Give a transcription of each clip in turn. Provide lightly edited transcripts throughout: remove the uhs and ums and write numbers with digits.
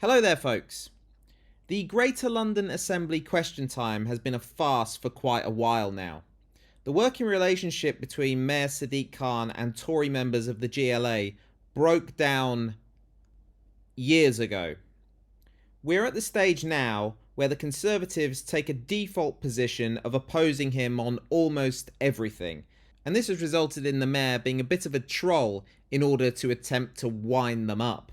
Hello there, folks. The Greater London Assembly Question Time has been a farce for quite a while now. The working relationship between Mayor Sadiq Khan and Tory members of the GLA broke down years ago. We're at the stage now where the Conservatives take a default position of opposing him on almost everything, and this has resulted in the Mayor being a bit of a troll in order to attempt to wind them up.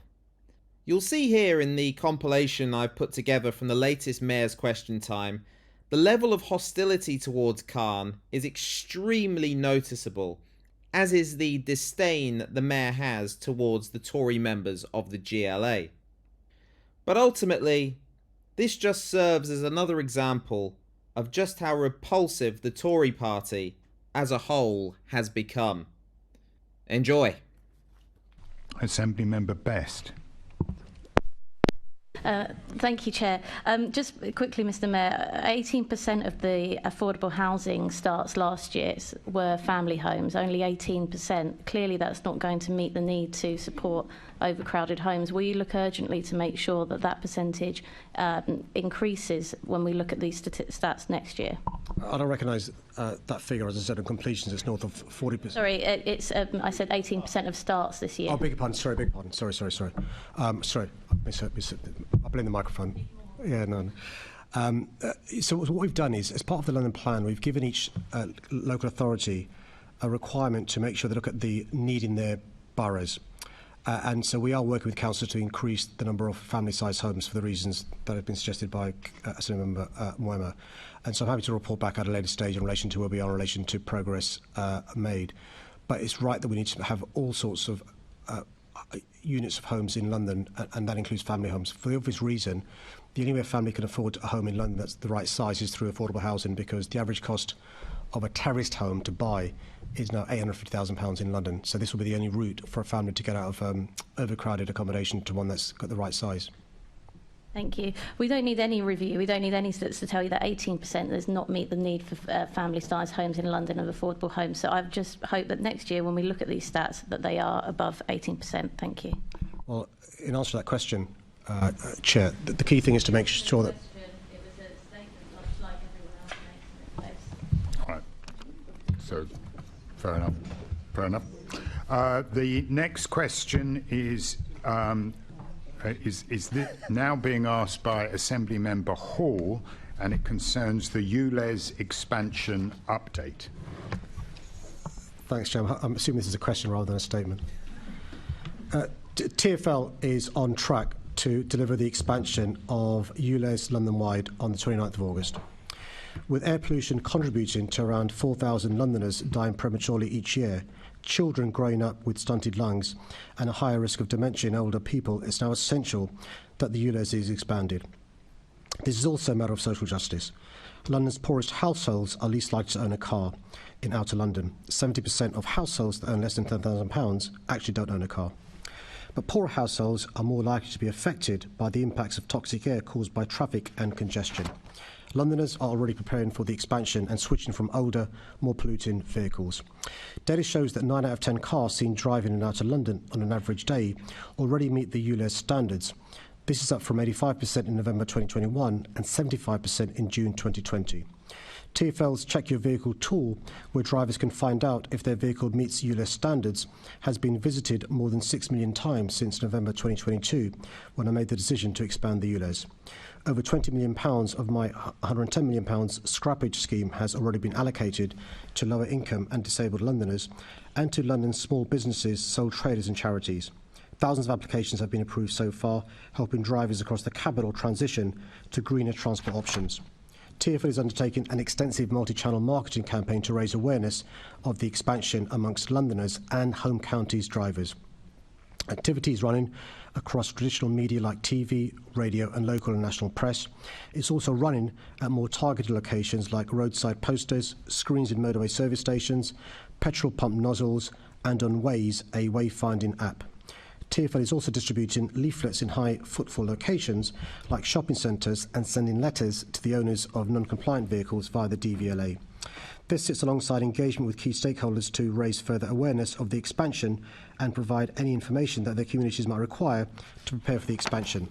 You'll see here in the compilation I've put together from the latest Mayor's Question Time, the level of hostility towards Khan is extremely noticeable, as is the disdain that the Mayor has towards the Tory members of the GLA. But ultimately, this just serves as another example of just how repulsive the Tory party as a whole has become. Enjoy. Assembly Member Best. Thank you, Chair. Just quickly, Mr Mayor, 18% of the affordable housing starts last year were family homes, only 18%. Clearly that's not going to meet the need to support overcrowded homes. Will you look urgently to make sure that that percentage increases when we look at these stats next year? I don't recognise that figure. As I said, on completions it's north of 40%. Sorry, it's I said 18% of starts this year. Oh, beg your pardon. Sorry, beg your pardon. Sorry. Sorry, I blame the microphone. Yeah, no. So what we've done is, as part of the London Plan, we've given each local authority a requirement to make sure they look at the need in their boroughs. And so we are working with council to increase the number of family-sized homes for the reasons that have been suggested by Assembly Member Moema. And so I'm happy to report back at a later stage in relation to where we are in relation to progress made. But it's right that we need to have all sorts of units of homes in London, and that includes family homes. For the obvious reason, the only way a family can afford a home in London that's the right size is through affordable housing, because the average cost of a terraced home to buy is now £850,000 in London. So this will be the only route for a family to get out of overcrowded accommodation to one that's got the right size. Thank you. We don't need any review. We don't need any stats to tell you that 18% does not meet the need for family-sized homes in London of affordable homes. So I just hope that next year, when we look at these stats, that they are above 18%. Thank you. Well, in answer to that question, Chair, the key thing is to make sure that... All right. So, fair enough. The next question is now being asked by Assembly Member Hall, and it concerns the ULEZ expansion update. Thanks, Chair. I'm assuming this is a question rather than a statement. TfL is on track to deliver the expansion of ULEZ London-wide on the 29th of August. With air pollution contributing to around 4,000 Londoners dying prematurely each year, children growing up with stunted lungs, and a higher risk of dementia in older people, it's now essential that the ULEZ is expanded. This is also a matter of social justice. London's poorest households are least likely to own a car in outer London. 70% of households that earn less than £10,000 actually don't own a car. But poorer households are more likely to be affected by the impacts of toxic air caused by traffic and congestion. Londoners are already preparing for the expansion and switching from older, more polluting vehicles. Data shows that 9 out of 10 cars seen driving in outer London on an average day already meet the ULEZ standards. This is up from 85% in November 2021 and 75% in June 2020. TfL's Check Your Vehicle tool, where drivers can find out if their vehicle meets ULEZ standards, has been visited more than 6 million times since November 2022, when I made the decision to expand the ULEZ. Over £20 million of my £110 million scrappage scheme has already been allocated to lower income and disabled Londoners and to London's small businesses, sole traders and charities. Thousands of applications have been approved so far, helping drivers across the capital transition to greener transport options. TfL is undertaking an extensive multi-channel marketing campaign to raise awareness of the expansion amongst Londoners and home counties drivers. Activity is running across traditional media like TV, radio and local and national press. It's also running at more targeted locations like roadside posters, screens in motorway service stations, petrol pump nozzles and on Waze, a wayfinding app. TfL is also distributing leaflets in high footfall locations like shopping centres and sending letters to the owners of non-compliant vehicles via the DVLA. This sits alongside engagement with key stakeholders to raise further awareness of the expansion and provide any information that their communities might require to prepare for the expansion.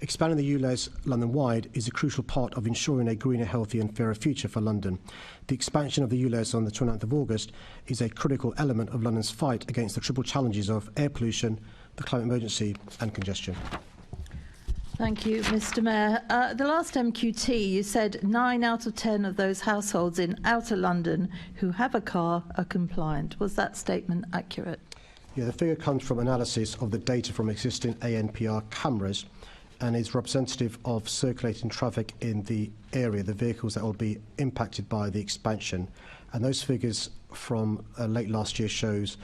Expanding the ULEZ London-wide is a crucial part of ensuring a greener, healthier and fairer future for London. The expansion of the ULEZ on the 29th of August is a critical element of London's fight against the triple challenges of air pollution, the climate emergency and congestion. Thank you, Mr Mayor. The last MQT, you said 9 out of 10 of those households in outer London who have a car are compliant. Was that statement accurate? Yeah, the figure comes from analysis of the data from existing ANPR cameras and is representative of circulating traffic in the area, the vehicles that will be impacted by the expansion. And those figures from late last year shows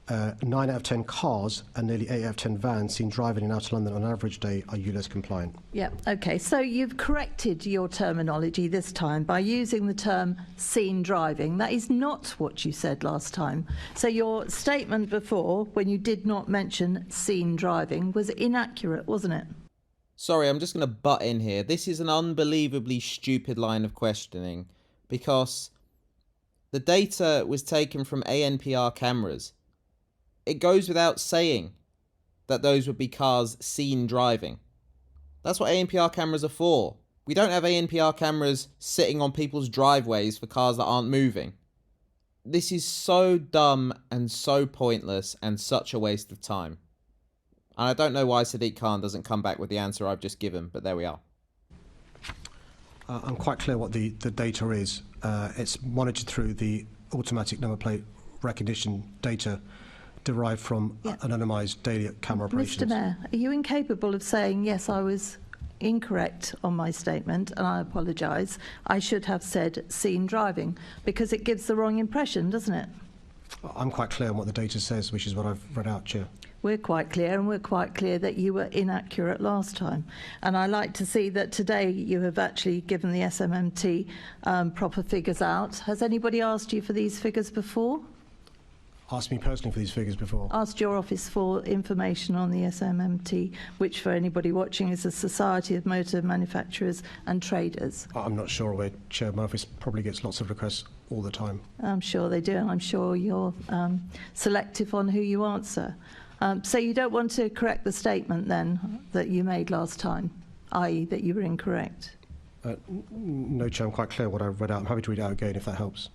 9 out of 10 cars and nearly 8 out of 10 vans seen driving in outer London on an average day are ULEZ compliant. Yeah, OK. So you've corrected your terminology this time by using the term seen driving. That is not what you said last time. So your statement before, when you did not mention seen driving, was inaccurate, wasn't it? Sorry, I'm just going to butt in here. This is an unbelievably stupid line of questioning because the data was taken from ANPR cameras. It goes without saying that those would be cars seen driving. That's what ANPR cameras are for. We don't have ANPR cameras sitting on people's driveways for cars that aren't moving. This is so dumb and so pointless and such a waste of time. And I don't know why Sadiq Khan doesn't come back with the answer I've just given, but there we are. I'm quite clear what the data is. It's monitored through the automatic number plate recognition data derived from anonymised daily camera operations. Mr Mayor, are you incapable of saying, yes, I was incorrect on my statement and I apologise, I should have said seen driving, because it gives the wrong impression, doesn't it? I'm quite clear on what the data says, which is what I've read out, Chair. We're quite clear, and we're quite clear that you were inaccurate last time. And I like to see that today you have actually given the SMMT proper figures out. Has anybody asked you for these figures before? Asked me personally for these figures before. Asked your office for information on the SMMT, which for anybody watching is a Society of Motor Manufacturers and Traders. I'm not sure where, Chair. My office probably gets lots of requests all the time. I'm sure they do, and I'm sure you're selective on who you answer. So you don't want to correct the statement then that you made last time, i.e. that you were incorrect? No, Chair, I'm quite clear what I've read out. I'm happy to read it out again if that helps.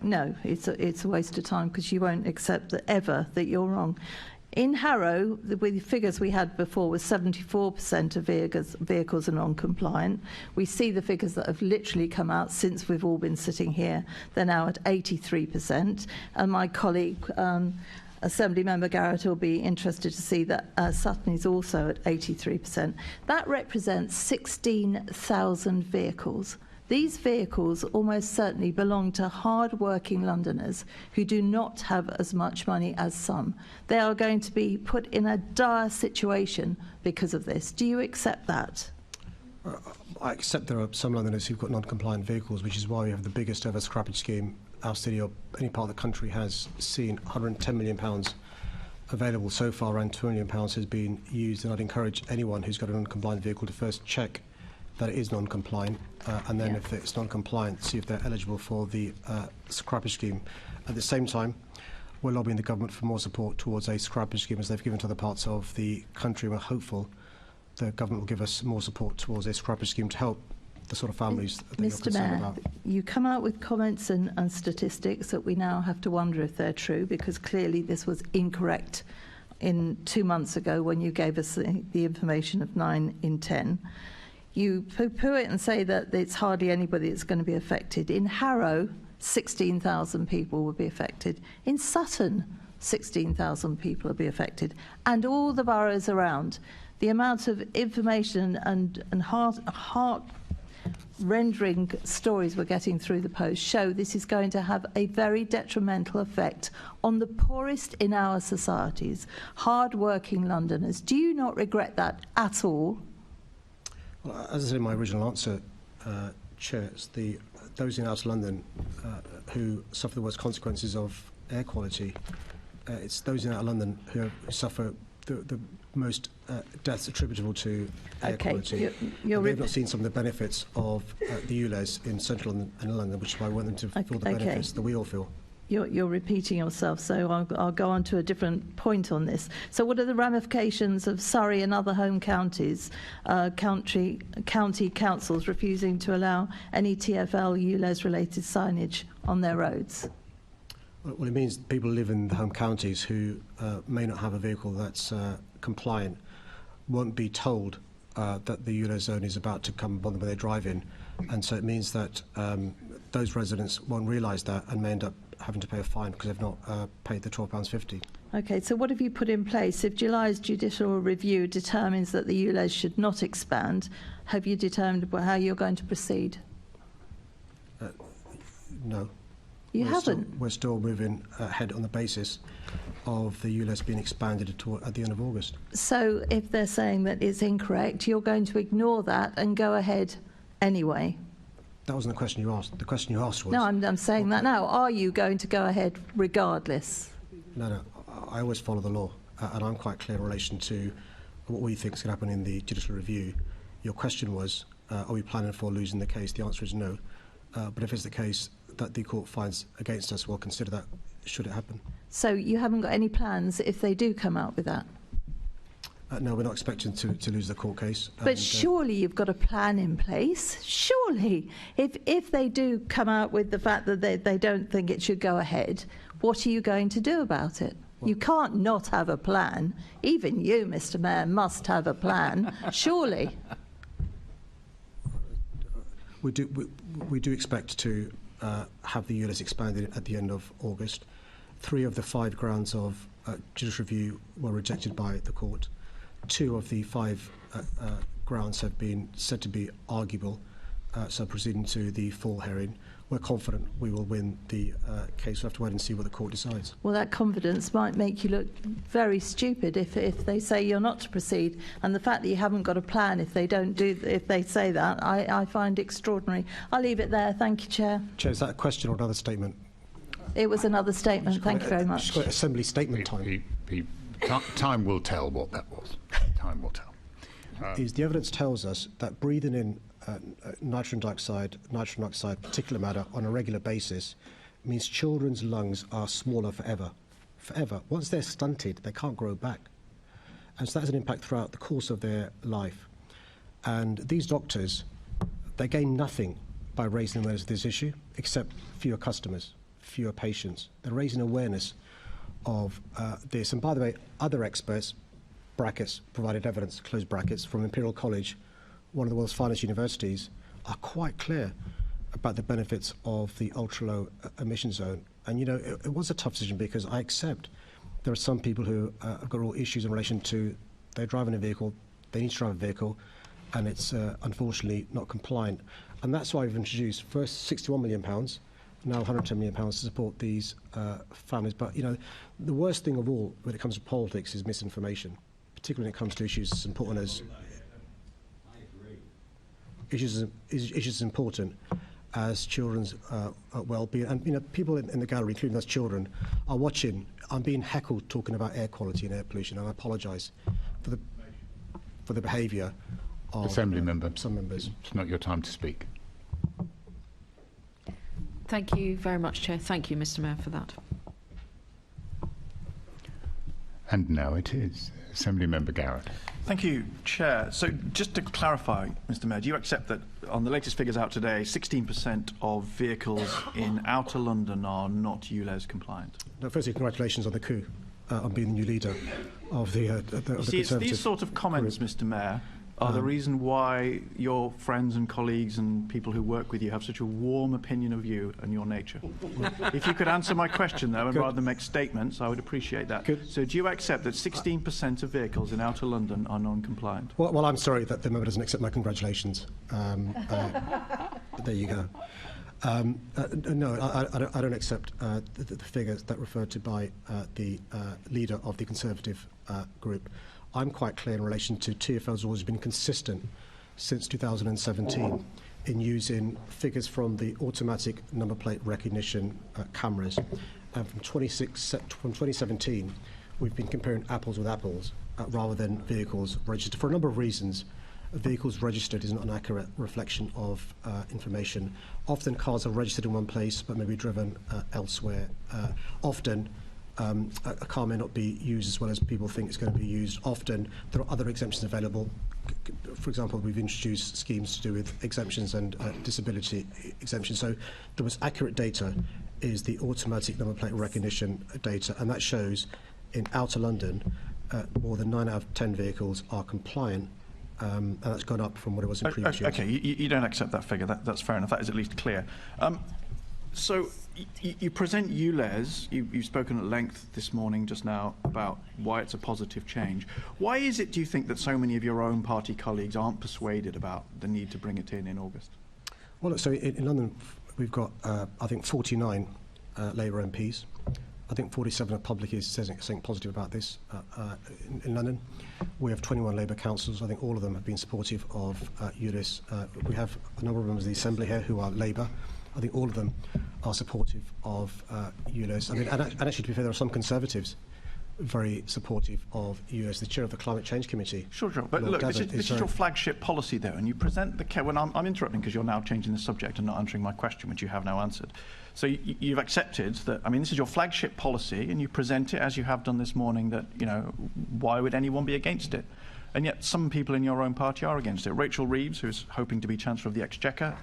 No, it's a waste of time because you won't accept that ever that you're wrong. In Harrow, the figures we had before was 74% of vehicles are non-compliant. We see the figures that have literally come out since we've all been sitting here. They're now at 83%. And my colleague, Assembly Member Garrett, will be interested to see that Sutton is also at 83%. That represents 16,000 vehicles. These vehicles almost certainly belong to hard-working Londoners who do not have as much money as some. They are going to be put in a dire situation because of this. Do you accept that? I accept there are some Londoners who've got non-compliant vehicles, which is why we have the biggest ever scrappage scheme our city or any part of the country has seen. £110 million available so far, around £2 million has been used, and I'd encourage anyone who's got a non-compliant vehicle to first check that it is non-compliant, and then if it's non-compliant, see if they're eligible for the scrappage scheme. At the same time, we're lobbying the government for more support towards a scrappage scheme as they've given to other parts of the country. We're hopeful the government will give us more support towards a scrappage scheme to help the sort of families that you're Mr. concerned Mayor, about. you come out with comments and statistics that we now have to wonder if they're true, because clearly this was incorrect 2 months ago when you gave us the information of 9 in 10. You poo-poo it and say that it's hardly anybody that's going to be affected. In Harrow, 16,000 people will be affected. In Sutton, 16,000 people will be affected. And all the boroughs around. The amount of information and heart-rendering stories we're getting through the post show this is going to have a very detrimental effect on the poorest in our societies, hard-working Londoners. Do you not regret that at all? Well, as I said in my original answer, Chair, it's those in outer London who suffer the worst consequences of air quality. It's those in outer London who suffer the most deaths attributable to air quality. They've not seen some of the benefits of the ULEZ in central London and London, which is why I want them to feel the benefits that we all feel. You're repeating yourself, so I'll go on to a different point on this. So what are the ramifications of Surrey and other home counties, county councils refusing to allow any TfL ULEZ related signage on their roads? Well, it means people who live in the home counties who may not have a vehicle that's compliant won't be told that the ULEZ zone is about to come upon them when they drive in. And so it means that those residents won't realise that and may end up having to pay a fine because they've not paid the £12.50. Okay, so what have you put in place? If July's judicial review determines that the ULEZ should not expand, have you determined how you're going to proceed? No. You haven't? We're still moving ahead on the basis of the ULEZ being expanded at the end of August. So if they're saying that it's incorrect, you're going to ignore that and go ahead anyway? That wasn't the question you asked. The question you asked was... No, I'm saying that now. Are you going to go ahead regardless? No. I always follow the law, and I'm quite clear in relation to what we think is going to happen in the judicial review. Your question was, are we planning for losing the case? The answer is no. But if it's the case that the court finds against us, we'll consider that should it happen. So you haven't got any plans if they do come out with that? No, we're not expecting to lose the court case. But surely you've got a plan in place. Surely, if they do come out with the fact that they don't think it should go ahead, what are you going to do about it? Well, you can't not have a plan. Even you, Mr. Mayor, must have a plan. Surely. We do expect to have the ULEZ expanded at the end of August. 3 of the 5 grounds of judicial review were rejected by the court. 2 of the 5 grounds have been said to be arguable, so proceeding to the full hearing. We're confident we will win the case. We'll have to wait and see what the court decides. Well, that confidence might make you look very stupid if they say you're not to proceed, and the fact that you haven't got a plan if they say that, I find extraordinary. I'll leave it there. Thank you, Chair. Chair, is that a question or another statement? It was another statement. Thank you very much. It's got assembly statement time. Time will tell what that was. Time will tell. The evidence tells us that breathing in nitrogen dioxide, particulate matter on a regular basis means children's lungs are smaller forever. Forever. Once they're stunted, they can't grow back. And so that has an impact throughout the course of their life. And these doctors, they gain nothing by raising awareness of this issue, except fewer customers, fewer patients. They're raising awareness of this. And by the way, other experts, brackets, provided evidence, close brackets, from Imperial College, one of the world's finest universities, are quite clear about the benefits of the ultra-low emission zone. And, you know, it was a tough decision because I accept there are some people who have got all issues in relation to they're driving a vehicle, they need to drive a vehicle, and it's unfortunately not compliant. And that's why we've introduced first £61 million, now £110 million to support these families. But, you know, the worst thing of all when it comes to politics is misinformation, particularly when it comes to issues as important as issues as important as children's well-being. And, you know, people in the gallery, including those children, are watching. I'm being heckled talking about air quality and air pollution, and I apologise for the behaviour of Assembly member. Some members. It's not your time to speak. Thank you very much, Chair. Thank you, Mr. Mayor, for that. And now it is Assembly Member Garrett. Thank you, Chair. So just to clarify, Mr. Mayor, do you accept that on the latest figures out today, 16% of vehicles in outer London are not ULEZ compliant? No, firstly, congratulations on the coup, on being the new leader of the Conservative. It's these sort of comments, group. Mr. Mayor, are the reason why your friends and colleagues and people who work with you have such a warm opinion of you and your nature. If you could answer my question, though, and rather than make statements, I would appreciate that. Good. So do you accept that 16% of vehicles in outer London are non-compliant? Well, I'm sorry that the member doesn't accept my congratulations. There you go. No, I don't accept the figures that referred to by the leader of the Conservative group. I'm quite clear in relation to TfL's always been consistent since 2017 in using figures from the automatic number plate recognition cameras. And from 2017, we've been comparing apples with apples rather than vehicles registered for a number of reasons. vehicles registered is not an accurate reflection of information. Often cars are registered in one place but may be driven elsewhere. Often a car may not be used as well as people think it's going to be used. Often there are other exemptions available. For example, we've introduced schemes to do with exemptions and disability exemptions. So the most accurate data is the automatic number plate recognition data, and that shows in outer London more than 9 out of 10 vehicles are compliant, and that's gone up from what it was in previous years. Okay, you don't accept that figure. That's fair enough. That is at least clear. So you present ULEZ. You've spoken at length this morning just now about why it's a positive change. Why is it, do you think, that so many of your own party colleagues aren't persuaded about the need to bring it in August? Well, so in London, we've got, I think, 49 Labour MPs. I think 47 are publicly saying positive about this in London. We have 21 Labour councillors. I think all of them have been supportive of ULEZ. We have a number of members of the Assembly here who are Labour. I think all of them are supportive of ULEZ. I mean, and actually, to be fair, there are some Conservatives very supportive of ULEZ. The chair of the Climate Change Committee. Sure. But look, this is your flagship policy, though, and you present the... When I'm interrupting because you're now changing the subject and not answering my question, which you have now answered. So you've accepted that, I mean, this is your flagship policy, and you present it as you have done this morning that, you know, why would anyone be against it? And yet some people in your own party are against it. Rachel Reeves, who's hoping to be Chancellor of the Exchequer,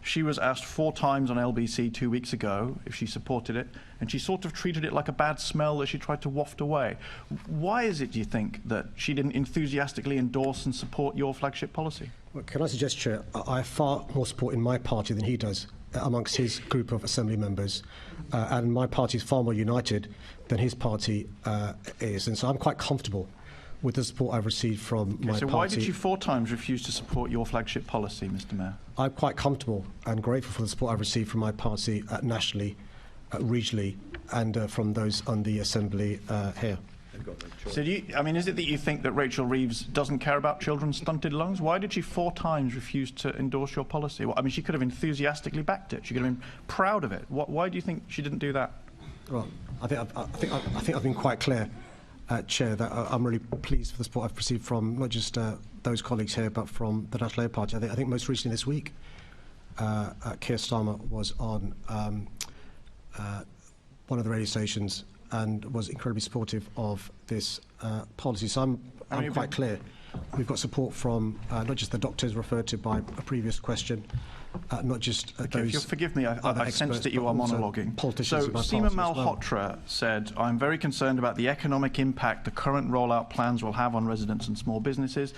she was asked 4 times on LBC 2 weeks ago if she supported it, and she sort of treated it like a bad smell that she tried to waft away. Why is it, do you think, that she didn't enthusiastically endorse and support your flagship policy? Well, can I suggest, Chair, I have far more support in my party than he does amongst his group of Assembly members, and my party is far more united than his party is, and so I'm quite comfortable with the support I've received from my party. So why did you 4 times refuse to support your flagship policy, Mr Mayor? I'm quite comfortable and grateful for the support I've received from my party nationally, regionally, and from those on the Assembly here. So is it that you think that Rachel Reeves doesn't care about children's stunted lungs? Why did she 4 times refuse to endorse your policy? Well, I mean, she could have enthusiastically backed it. She could have been proud of it. Why do you think she didn't do that? Well, I think I've been quite clear, Chair, that I'm really pleased for the support I've received from not just those colleagues here, but from the National Labour Party. I think most recently this week, Keir Starmer was on one of the radio stations and was incredibly supportive of this policy. So I'm quite clear. We've got support from not just the doctors referred to by a previous question, not just okay, those. If you'll forgive me, I sense that you are monologuing. Politicians. So Seema Malhotra said, "I'm very concerned about the economic impact the current rollout plans will have on residents and small businesses."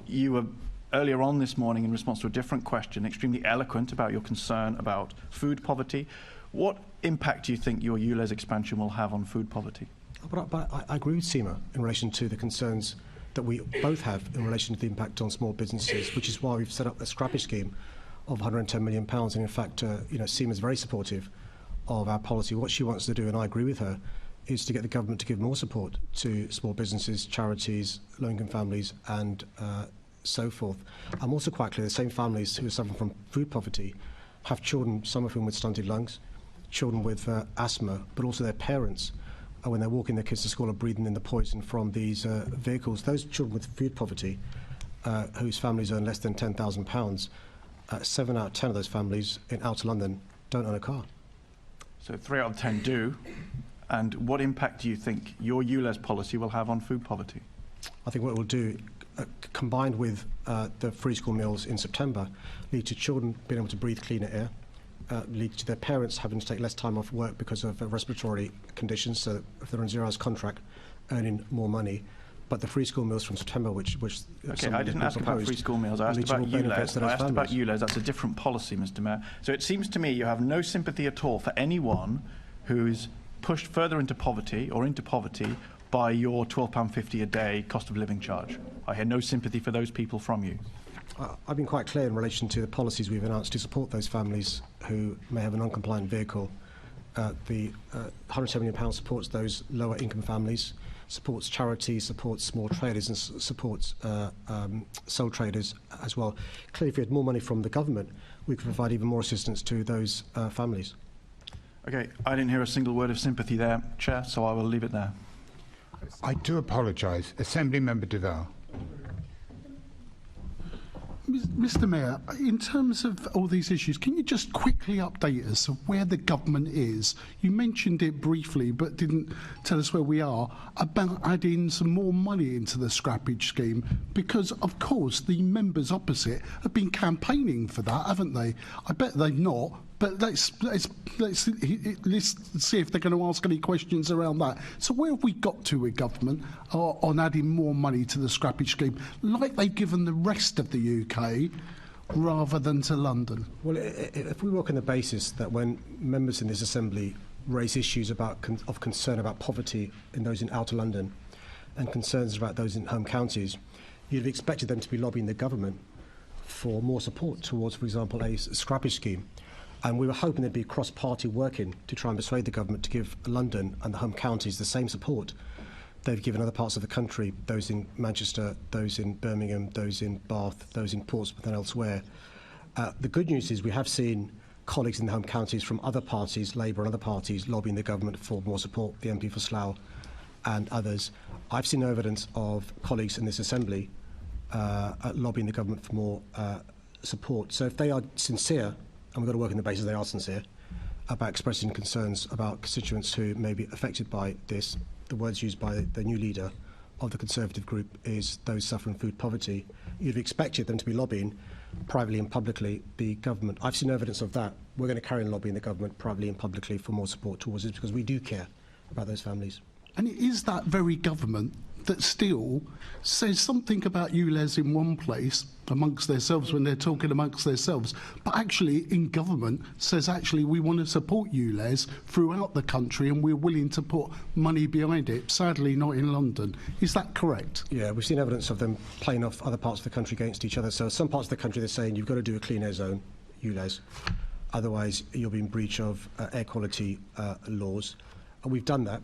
You were earlier on this morning, in response to a different question, extremely eloquent about your concern about food poverty. What impact do you think your ULEZ expansion will have on food poverty? But I agree with Seema in relation to the concerns that we both have in relation to the impact on small businesses, which is why we've set up a scrappage scheme of £110 million. And in fact, Seema is very supportive of our policy. What she wants to do, and I agree with her, is to get the government to give more support to small businesses, charities, low-income families, and so forth. I'm also quite clear the same families who are suffering from food poverty have children, some of whom with stunted lungs, children with asthma, but also their parents, when they're walking their kids to school, are breathing in the poison from these vehicles. Those children with food poverty, whose families earn less than £10,000, 7 out of 10 of those families in outer London don't own a car. So 3 out of 10 do. And what impact do you think your ULEZ policy will have on food poverty? I think what it will do, combined with the free school meals in September, lead to children being able to breathe cleaner air, lead to their parents having to take less time off work because of respiratory conditions, so if they're on 0 hours contract, earning more money. But the free school meals from September, which okay, I didn't ask about free school meals. I asked about ULEZ. I asked about ULEZ. That's a different policy, Mr. Mayor. So it seems to me you have no sympathy at all for anyone who's pushed further into poverty or into poverty by your £12.50 a day cost of living charge. I hear no sympathy for those people from you. I've been quite clear in relation to the policies we've announced to support those families who may have a non-compliant vehicle. The £170 million supports those lower income families, supports charities, supports small traders, and supports sole traders as well. Clearly, if we had more money from the government, we could provide even more assistance to those families. Okay, I didn't hear a single word of sympathy there, Chair, so I will leave it there. I do apologise. Assembly Member Duvall. Mr Mayor, in terms of all these issues, can you just quickly update us of where the government is? You mentioned it briefly, but didn't tell us where we are, about adding some more money into the scrappage scheme, because, of course, the members opposite have been campaigning for that, haven't they? I bet they've not. But let's see if they're going to ask any questions around that. So where have we got to with government on adding more money to the scrappage scheme, like they've given the rest of the UK, rather than to London? Well, if we work on the basis that when members in this Assembly raise issues of concern about poverty in those in outer London and concerns about those in home counties, you'd have expected them to be lobbying the government for more support towards, for example, a scrappage scheme. And we were hoping there'd be cross-party working to try and persuade the government to give London and the home counties the same support they've given other parts of the country, those in Manchester, those in Birmingham, those in Bath, those in Portsmouth and elsewhere. The good news is we have seen colleagues in the home counties from other parties, Labour and other parties, lobbying the government for more support, the MP for Slough and others. I've seen no evidence of colleagues in this Assembly lobbying the government for more support. So if they are sincere, and we've got to work on the basis they are sincere, about expressing concerns about constituents who may be affected by this, the words used by the new leader of the Conservative group is those suffering food poverty. You'd have expected them to be lobbying privately and publicly the government. I've seen no evidence of that. We're going to carry on lobbying the government privately and publicly for more support towards this because we do care about those families. And it is that very government that still says something about ULEZ in one place amongst themselves when they're talking amongst themselves, but actually in government says actually we want to support ULEZ throughout the country and we're willing to put money behind it, sadly not in London. Is that correct? Yeah, we've seen evidence of them playing off other parts of the country against each other. So some parts of the country they're saying you've got to do a clean air zone, ULEZ, otherwise you'll be in breach of air quality laws. And we've done that.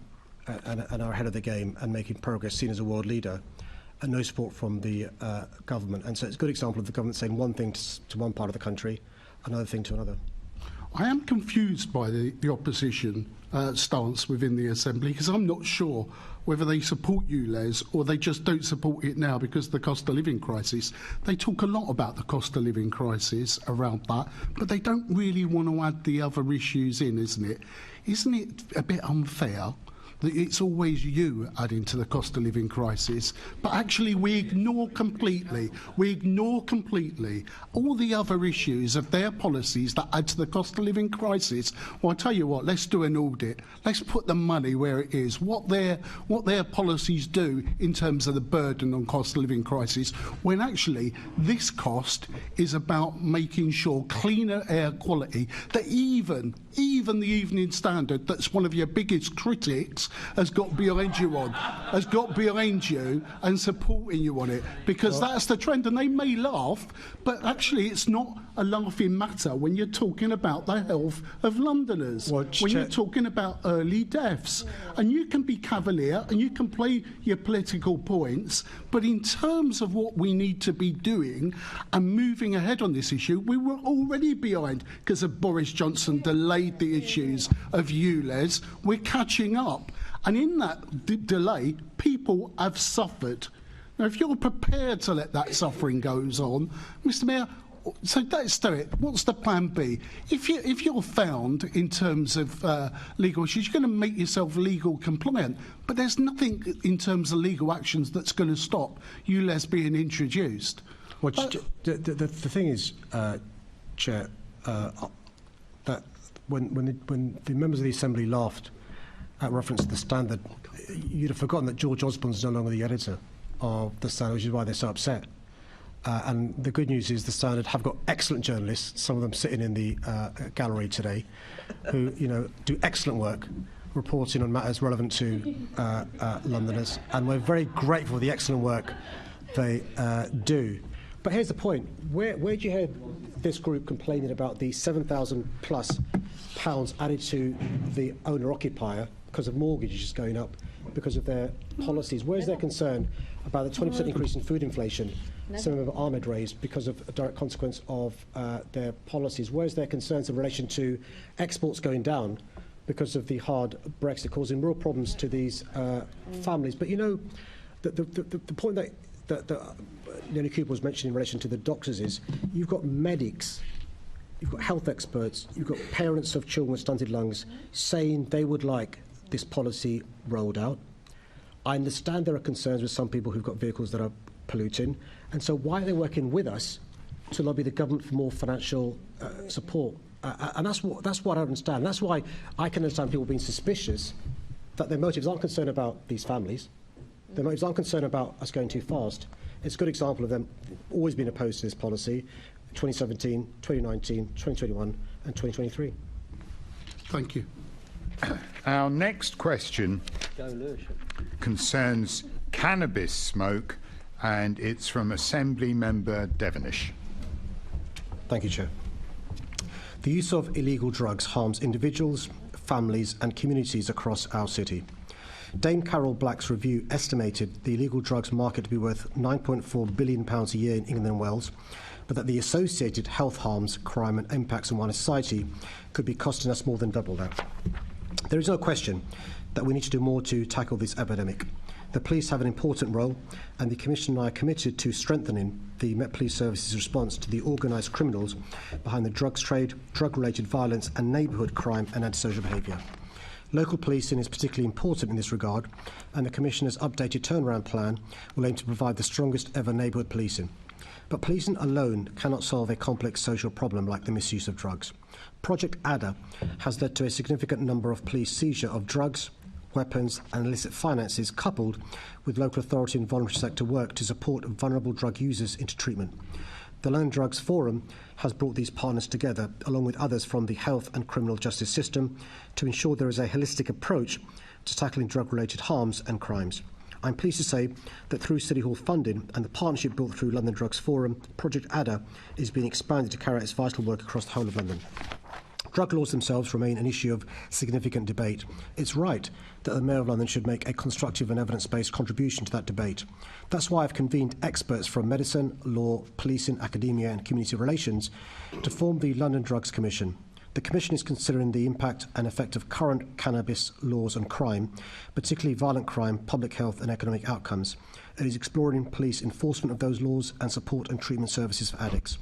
And are ahead of the game and making progress, seen as a world leader, and no support from the government. And so it's a good example of the government saying one thing to one part of the country, another thing to another. I am confused by the opposition stance within the Assembly because I'm not sure whether they support ULEZ or they just don't support it now because of the cost of living crisis. They talk a lot about the cost of living crisis around that, but they don't really want to add the other issues in, isn't it? Isn't it a bit unfair that it's always you adding to the cost of living crisis, but actually we ignore completely all the other issues of their policies that add to the cost of living crisis? Well, I tell you what, let's do an audit. Let's put the money where it is, what their policies do in terms of the burden on cost of living crisis, when actually this cost is about making sure cleaner air quality, that even the Evening Standard, that's one of your biggest critics, has got behind you and supporting you on it, because that's the trend. And they may laugh, but actually it's not a laughing matter when you're talking about the health of Londoners, when you're talking about early deaths. And you can be cavalier and you can play your political points, but in terms of what we need to be doing and moving ahead on this issue, we were already behind because of Boris Johnson delayed the issues of ULEZ. We're catching up. And in that delay, people have suffered. Now, if you're prepared to let that suffering goes on, Mr Mayor, so let's do it. What's the plan B? If you're found in terms of legal issues, you're going to make yourself legal compliant. But there's nothing in terms of legal actions that's going to stop ULEZ being introduced. Well, the thing is, Chair, that when the members of the Assembly laughed at reference to the Standard, you'd have forgotten that George Osborne's no longer the editor of the Standard, which is why they're so upset. And the good news is the Standard have got excellent journalists, some of them sitting in the gallery today, who do excellent work reporting on matters relevant to Londoners, and we're very grateful for the excellent work they do. But here's the point: where do you hear this group complaining about the £7,000+ added to the owner-occupier because of mortgages going up because of their policies? Where's their concern about the 20% increase in food inflation some of Ahmed raised because of a direct consequence of their policies? Where's their concerns in relation to exports going down because of the hard Brexit, causing real problems to these families? But the point that Leonie Cooper was mentioning in relation to the doctors is you've got medics, you've got health experts, you've got parents of children with stunted lungs saying they would like this policy rolled out. I understand there are concerns with some people who've got vehicles that are polluting, and so why are they working with us to lobby the government for more financial support? And that's what I don't understand. That's why I can understand people being suspicious that their motives aren't concerned about these families. Their motives aren't concerned about us going too fast. It's a good example of them always being opposed to this policy, 2017, 2019, 2021 and 2023. Thank you. Our next question concerns cannabis smoke, and it's from Assembly Member Devenish. Thank you, Chair. The use of illegal drugs harms individuals, families and communities across our city. Dame Carol Black's review estimated the illegal drugs market to be worth £9.4 billion a year in England and Wales, but that the associated health harms, crime and impacts on wider society could be costing us more than double that. There is no question that we need to do more to tackle this epidemic. The police have an important role, and the Commission and I are committed to strengthening the Met Police Service's response to the organised criminals behind the drugs trade, drug-related violence and neighbourhood crime and antisocial behaviour. Local policing is particularly important in this regard, and the Commissioner's updated turnaround plan will aim to provide the strongest ever neighbourhood policing. But policing alone cannot solve a complex social problem like the misuse of drugs. Project Adder has led to a significant number of police seizure of drugs, weapons and illicit finances, coupled with local authority and voluntary sector work to support vulnerable drug users into treatment. The London Drugs Forum has brought these partners together, along with others from the health and criminal justice system, to ensure there is a holistic approach to tackling drug-related harms and crimes. I'm pleased to say that through City Hall funding and the partnership built through London Drugs Forum, Project Adder is being expanded to carry out its vital work across the whole of London. Drug laws themselves remain an issue of significant debate. It's right that the Mayor of London should make a constructive and evidence-based contribution to that debate. That's why I've convened experts from medicine, law, policing, academia and community relations to form the London Drugs Commission. The Commission is considering the impact and effect of current cannabis laws on crime, particularly violent crime, public health and economic outcomes. It is exploring police enforcement of those laws and support and treatment services for addicts.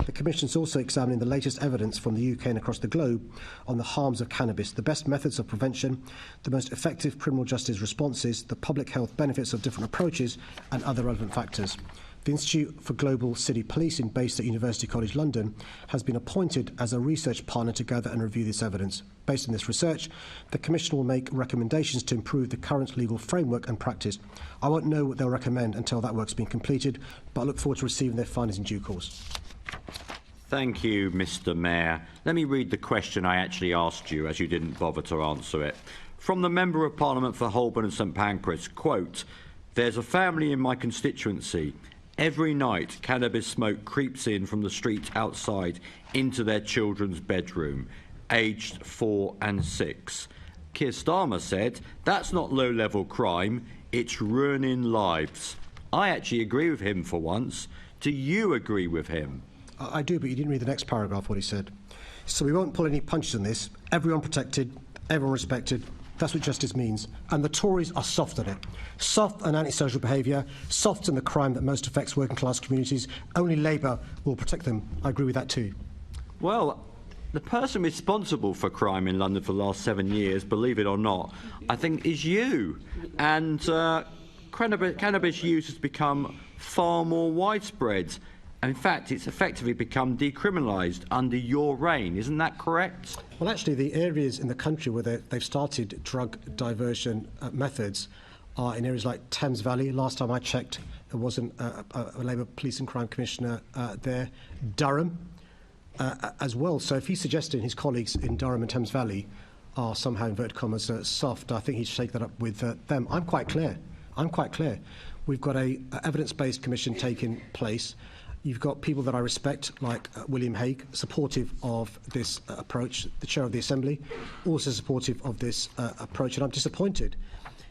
The Commission is also examining the latest evidence from the UK and across the globe on the harms of cannabis, the best methods of prevention, the most effective criminal justice responses, the public health benefits of different approaches and other relevant factors. The Institute for Global City Policing, based at University College London, has been appointed as a research partner to gather and review this evidence. Based on this research, the Commission will make recommendations to improve the current legal framework and practice. I won't know what they'll recommend until that work's been completed, but I look forward to receiving their findings in due course. Thank you, Mr. Mayor. Let me read the question I actually asked you, as you didn't bother to answer it. From the Member of Parliament for Holborn and St Pancras, quote, "There's a family in my constituency. Every night, cannabis smoke creeps in from the street outside into their children's bedroom, aged 4 and 6. Keir Starmer said, that's not low-level crime, it's ruining lives. I actually agree with him for once. Do you agree with him? I do, but you didn't read the next paragraph, what he said. So we won't pull any punches on this. Everyone protected, everyone respected. That's what justice means. And the Tories are soft on it. Soft on antisocial behaviour, soft on the crime that most affects working class communities. Only Labour will protect them. I agree with that too. Well, the person responsible for crime in London for the last 7 years, believe it or not, I think is you. And cannabis use has become far more widespread. And in fact, it's effectively become decriminalised under your reign. Isn't that correct? Well, actually, the areas in the country where they've started drug diversion methods are in areas like Thames Valley. Last time I checked, there wasn't a Labour Police and Crime Commissioner there. Durham as well. So if he's suggesting his colleagues in Durham and Thames Valley are somehow, inverted commas, soft, I think he should take that up with them. I'm quite clear. We've got a evidence-based commission taking place. You've got people that I respect, like William Hague, supportive of this approach, the Chair of the Assembly, also supportive of this approach, and I'm disappointed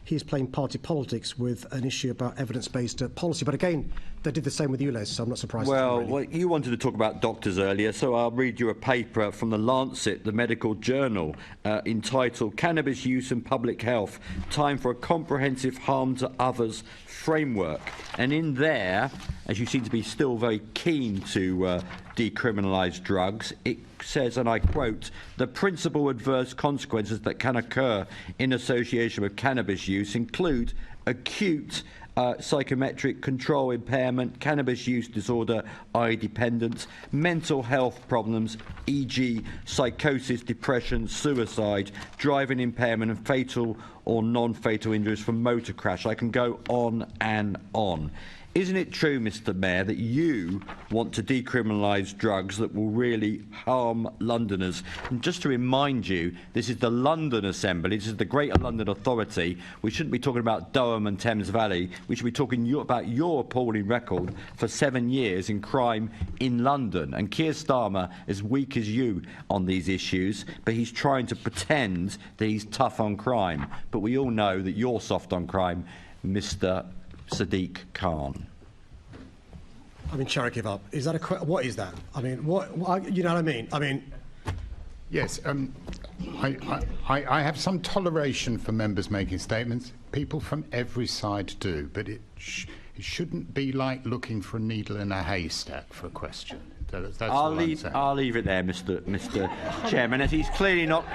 he's playing party politics with an issue about evidence-based policy. But again, they did the same with ULEZ, so I'm not surprised. Well, really. well, you wanted to talk about doctors earlier, so I'll read you a paper from the Lancet, the medical journal, entitled Cannabis Use and Public Health, Time for a Comprehensive Harm to Others Framework. And in there, as you seem to be still very keen to decriminalise drugs, it says, and I quote, the principal adverse consequences that can occur in association with cannabis use include acute psychometric control impairment, cannabis use disorder, eye dependence, mental health problems, e.g. psychosis, depression, suicide, driving impairment and fatal or non-fatal injuries from motor crash. I can go on and on. Isn't it true, Mr. Mayor, that you want to decriminalise drugs that will really harm Londoners? And just to remind you, this is the London Assembly, this is the Greater London Authority. We shouldn't be talking about Durham and Thames Valley. We should be talking about your appalling record for 7 years in crime in London. And Keir Starmer is weak as you on these issues, but he's trying to pretend that he's tough on crime. But we all know that you're soft on crime, Mr. Sadiq Khan. I mean, Chair, I give up. Is that what is that? I mean, what you know what I mean? I mean, yes. I have some toleration for members making statements. People from every side do, but it shouldn't be like looking for a needle in a haystack for a question. I'll leave it there, Mr. Chairman, as he's clearly not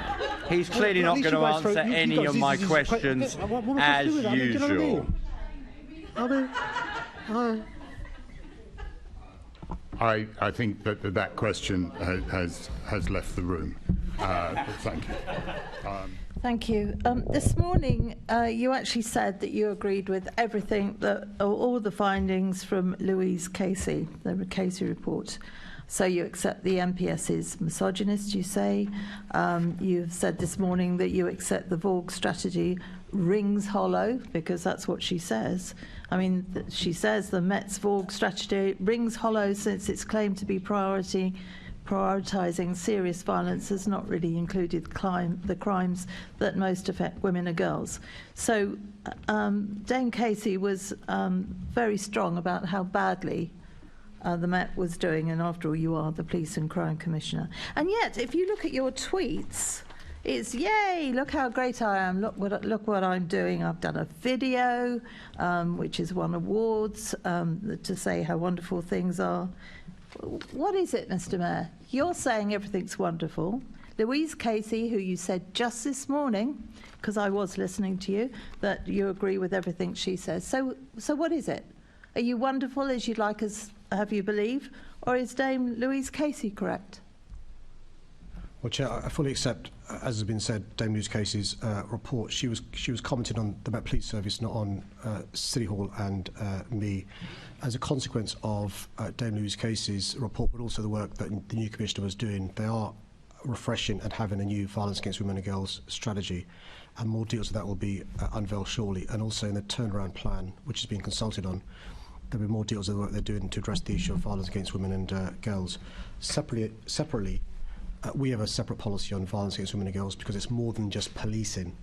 going to answer any of my questions as usual. I think that question has left the room. Thank you. Thank you. This morning, you actually said that you agreed with everything, all the findings from Louise Casey, the Casey report. So you accept the MPS is misogynist, you say. You've said this morning that you accept the Vaughan strategy rings hollow, because that's what she says. I mean, she says the Met's Vaughan strategy rings hollow since its claim to be prioritising serious violence has not really included the crimes that most affect women and girls. So Dame Casey was very strong about how badly the Met was doing, and after all, you are the Police and Crime Commissioner. And yet, if you look at your tweets, it's, yay, look how great I am, look what I'm doing. I've done a video, which has won awards, to say how wonderful things are. What is it, Mr. Mayor? You're saying everything's wonderful. Louise Casey, who you said just this morning, because I was listening to you, that you agree with everything she says. So what is it? Are you wonderful as you'd like us have you believe, or is Dame Louise Casey correct? Well, Chair, I fully accept, as has been said, Dame Louise Casey's report. She was commenting on the Met Police Service, not on City Hall and me, as a consequence of Dame Louise Casey's report, but also the work that the new Commissioner was doing. They are refreshing and having a new violence against women and girls strategy, and more details of that will be unveiled shortly. And also in the turnaround plan, which is being consulted on, there'll be more details of the work they're doing to address the issue of violence against women and girls. Separately, we have a separate policy on violence against women and girls because it's more than just policing.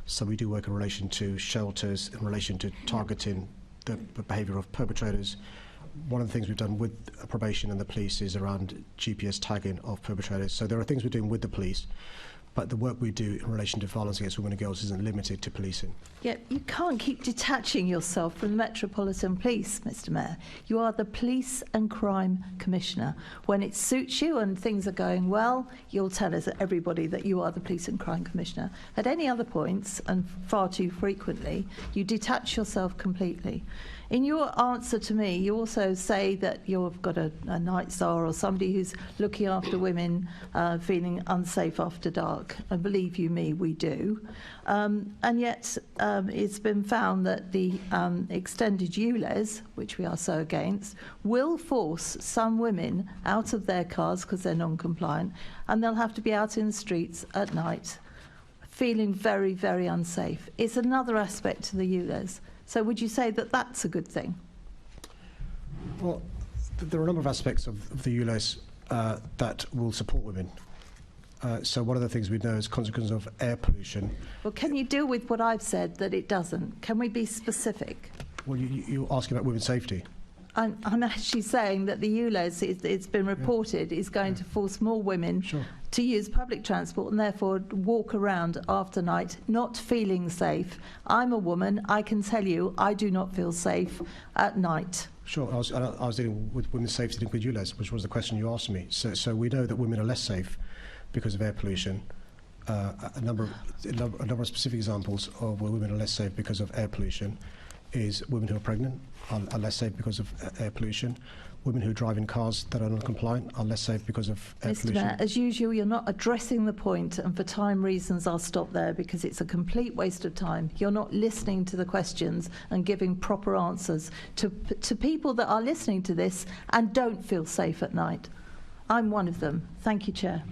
So we do work in relation to shelters, in relation to targeting the behaviour of perpetrators. One of the things we've done with probation and the police is around GPS tagging of perpetrators. So there are things we're doing with the police, but the work we do in relation to violence against women and girls isn't limited to policing. Yeah, you can't keep detaching yourself from the Metropolitan Police, Mr. Mayor. You are the Police and Crime Commissioner. When it suits you and things are going well, you'll tell us, everybody, that you are the Police and Crime Commissioner. At any other points, and far too frequently, you detach yourself completely. In your answer to me, you also say that you've got a night star or somebody who's looking after women feeling unsafe after dark. And believe you me, we do. And yet it's been found that the extended ULEZ, which we are so against, will force some women out of their cars because they're non-compliant, and they'll have to be out in the streets at night feeling very, very unsafe. It's another aspect to the ULEZ. So would you say that that's a good thing? Well, there are a number of aspects of the ULEZ that will support women. So one of the things we know is consequences of air pollution. Well, can you deal with what I've said that it doesn't? Can we be specific? Well, you're asking about women's safety. I'm actually saying that the ULEZ, it's been reported, is going to force more women to use public transport and therefore walk around after night not feeling safe. I'm a woman. I can tell you I do not feel safe at night. Sure, I was dealing with women's safety linked with ULEZ, which was the question you asked me. So we know that women are less safe because of air pollution. A number of specific examples of where women are less safe because of air pollution is women who are pregnant are less safe because of air pollution. Women who drive in cars that are non-compliant are less safe because of air pollution. Mr. Mayor, as usual, you're not addressing the point, and for time reasons, I'll stop there because it's a complete waste of time. You're not listening to the questions and giving proper answers to people that are listening to this and don't feel safe at night. I'm one of them. Thank you, Chair.